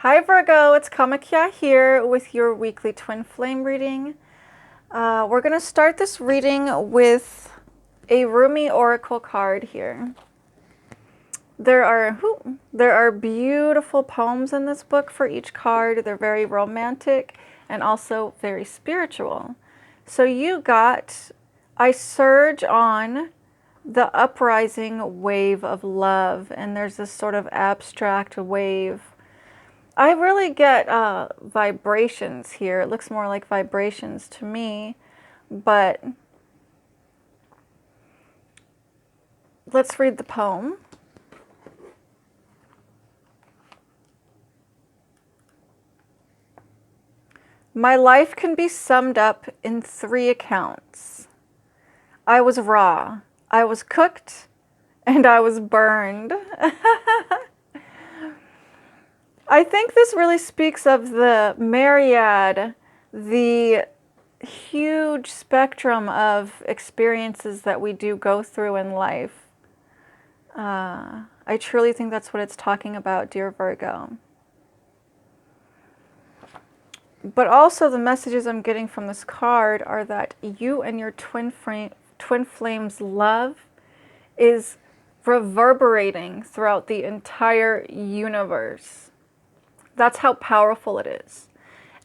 Hi Virgo, it's Kamakia here with your weekly twin flame reading. We're going to start this reading with a Rumi Oracle card here. There are beautiful poems in this book for each card. They're very romantic and also very spiritual. So you got, I surge on the uprising wave of love, and there's this sort of abstract wave. I really get vibrations here. It looks more like vibrations to me, but let's read the poem. My life can be summed up in 3 accounts. I was raw, I was cooked, and I was burned. I think this really speaks of the myriad, the huge spectrum of experiences that we do go through in life. I truly think that's what it's talking about, dear Virgo. But also the messages I'm getting from this card are that you and your twin flame's love is reverberating throughout the entire universe. That's how powerful it is.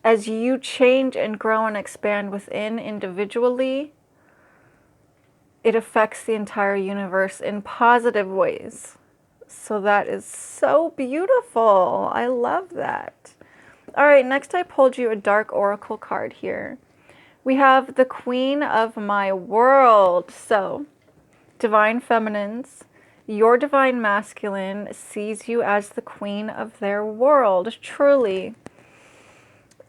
As you change and grow and expand within individually, it affects the entire universe in positive ways. So that is so beautiful. I love that. All right, next I pulled you a dark oracle card here. We have the Queen of My World. So, divine feminines, your divine masculine sees you as the queen of their world, truly.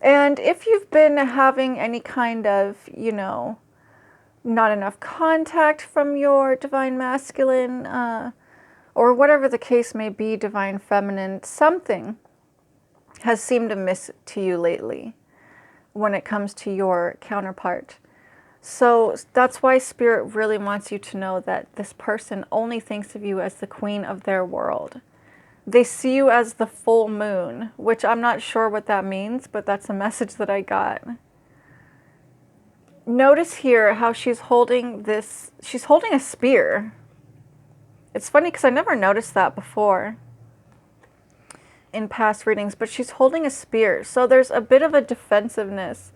And if you've been having any kind of, not enough contact from your divine masculine, or whatever the case may be, divine feminine, something has seemed amiss to you lately when it comes to your counterpart. So that's why Spirit really wants you to know that this person only thinks of you as the queen of their world. They see you as the full moon, which I'm not sure what that means, but that's a message that I got. Notice here how she's holding a spear. It's funny because I never noticed that before in past readings, but she's holding a spear. So there's a bit of a defensiveness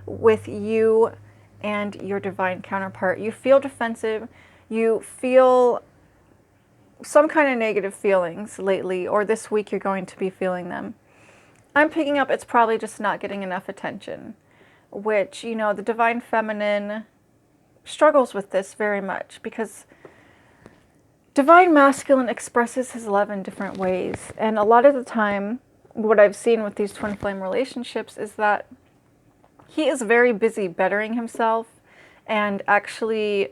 with you and your divine counterpart. You feel defensive, you feel some kind of negative feelings lately, or this week you're going to be feeling them. I'm picking up it's probably just not getting enough attention, which, the divine feminine struggles with this very much because divine masculine expresses his love in different ways. And a lot of the time, what I've seen with these twin flame relationships is that he is very busy bettering himself and actually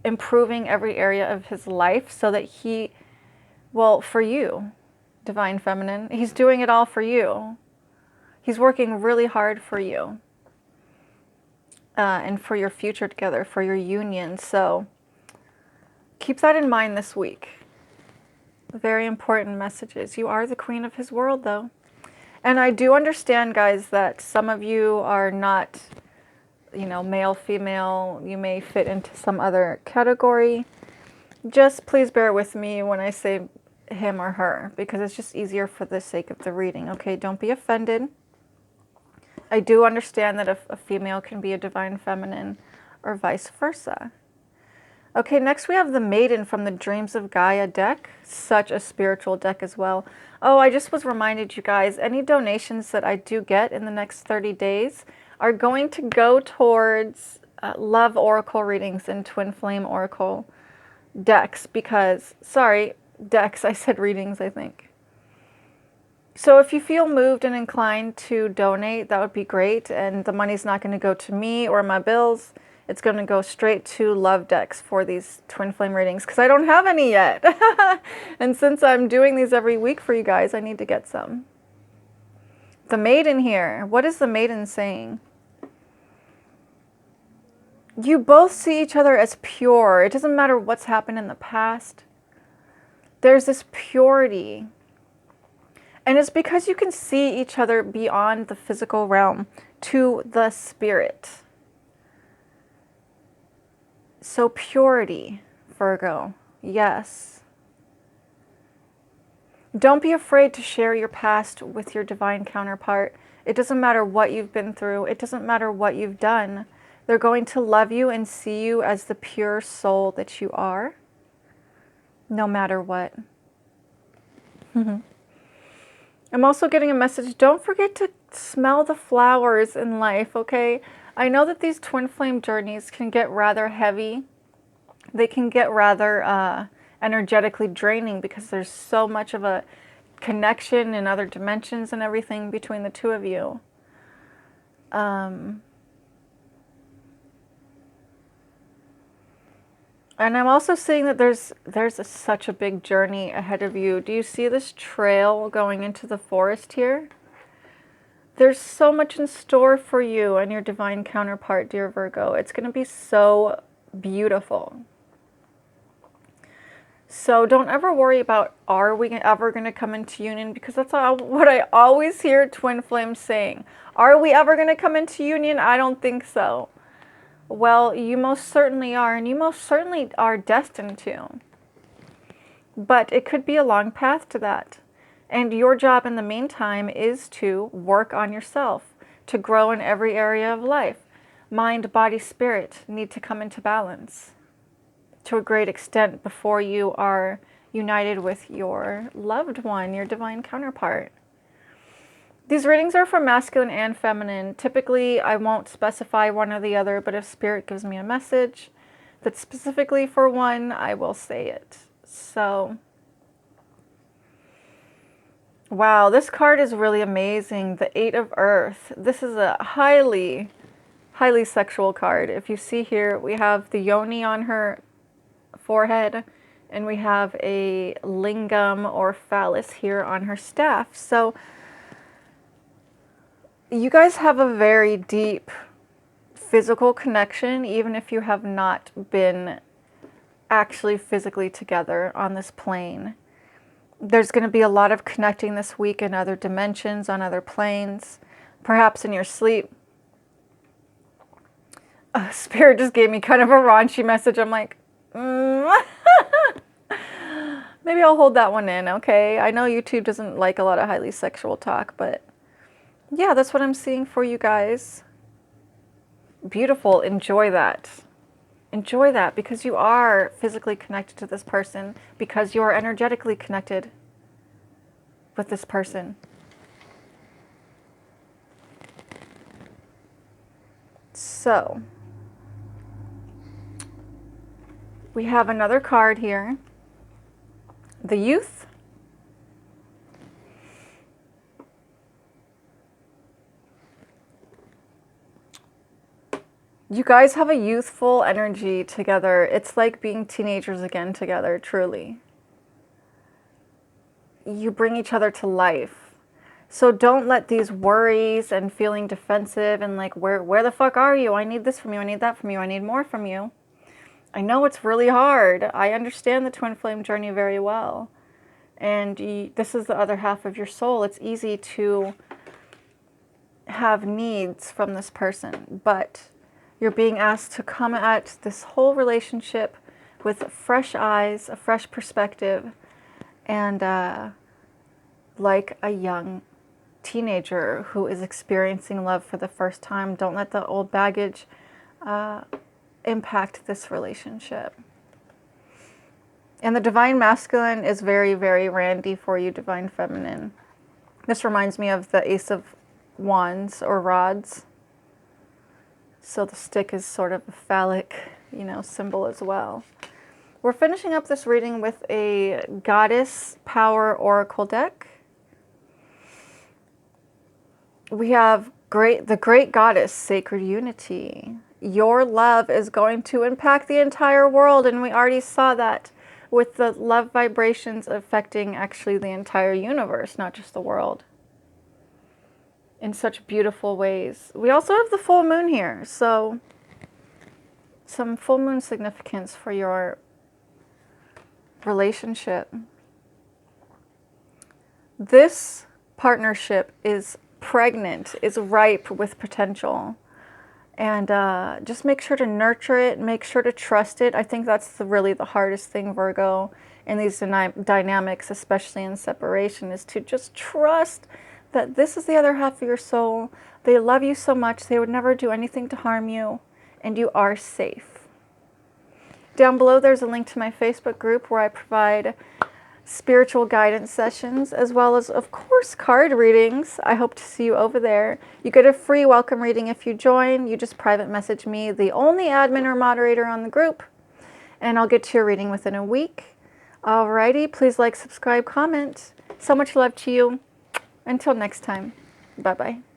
improving every area of his life so that for you, divine feminine, he's doing it all for you. He's working really hard for you and for your future together, for your union. So keep that in mind this week. Very important messages. You are the queen of his world, though. And I do understand, guys, that some of you are not, male, female. You may fit into some other category. Just please bear with me when I say him or her, because it's just easier for the sake of the reading. Okay, don't be offended. I do understand that a female can be a divine feminine or vice versa. Okay, next we have the Maiden from the Dreams of Gaia deck. Such a spiritual deck as well. Oh, I just was reminded, you guys, any donations that I do get in the next 30 days are going to go towards love oracle readings and twin flame oracle decks because, decks, I said readings, I think. So if you feel moved and inclined to donate, that would be great. And the money's not going to go to me or my bills. It's going to go straight to love decks for these twin flame readings because I don't have any yet. And since I'm doing these every week for you guys, I need to get some. The Maiden here. What is the Maiden saying? You both see each other as pure. It doesn't matter what's happened in the past. There's this purity. And it's because you can see each other beyond the physical realm to the spirit. So purity, Virgo, yes. Don't be afraid to share your past with your divine counterpart. It doesn't matter what you've been through. It doesn't matter what you've done. They're going to love you and see you as the pure soul that you are, no matter what. I'm also getting a message. Don't forget to smell the flowers in life, okay? I know that these twin flame journeys can get rather heavy. They can get rather energetically draining because there's so much of a connection in other dimensions and everything between the two of you. And I'm also seeing that there's such a big journey ahead of you. Do you see this trail going into the forest here? There's so much in store for you and your divine counterpart, dear Virgo. It's going to be so beautiful. So don't ever worry about, are we ever going to come into union? Because that's what I always hear twin flames saying. Are we ever going to come into union? I don't think so. Well, you most certainly are, and you most certainly are destined to. But it could be a long path to that. And your job in the meantime is to work on yourself, to grow in every area of life. Mind, body, spirit need to come into balance to a great extent before you are united with your loved one, your divine counterpart. These readings are for masculine and feminine. Typically, I won't specify one or the other, but if Spirit gives me a message that's specifically for one, I will say it. So, wow, this card is really amazing. The Eight of Earth. This is a highly, highly sexual card. If you see here, we have the yoni on her forehead, and we have a lingam or phallus here on her staff. So, you guys have a very deep physical connection, even if you have not been actually physically together on this plane. There's going to be a lot of connecting this week in other dimensions, on other planes, perhaps in your sleep. Spirit just gave me kind of a raunchy message. I'm like, maybe I'll hold that one in, okay? I know YouTube doesn't like a lot of highly sexual talk, but yeah, that's what I'm seeing for you guys. Beautiful. Enjoy that. Enjoy that because you are physically connected to this person, because you are energetically connected with this person. So, we have another card here. The Youth. You guys have a youthful energy together. It's like being teenagers again together, truly. You bring each other to life. So don't let these worries and feeling defensive and like, where the fuck are you? I need this from you. I need that from you. I need more from you. I know it's really hard. I understand the twin flame journey very well. And this is the other half of your soul. It's easy to have needs from this person, but you're being asked to come at this whole relationship with fresh eyes, a fresh perspective, and like a young teenager who is experiencing love for the first time. Don't let the old baggage impact this relationship. And the divine masculine is very, very randy for you, divine feminine. This reminds me of the Ace of Wands or rods. So the stick is sort of a phallic, symbol as well. We're finishing up this reading with a Goddess Power Oracle deck. We have the Great Goddess, Sacred Unity. Your love is going to impact the entire world, and we already saw that with the love vibrations affecting actually the entire universe, not just the world, in such beautiful ways. We also have the full moon here, so some full moon significance for your relationship. This partnership is pregnant, is ripe with potential. And just make sure to nurture it, make sure to trust it. I think that's really the hardest thing, Virgo, in these dynamics, especially in separation, is to just trust that this is the other half of your soul. They love you so much, they would never do anything to harm you, and you are safe. Down below, there's a link to my Facebook group where I provide spiritual guidance sessions, as well as, of course, card readings. I hope to see you over there. You get a free welcome reading if you join. You just private message me, the only admin or moderator on the group, and I'll get to your reading within a week. Alrighty, please like, subscribe, comment. So much love to you. Until next time, bye-bye.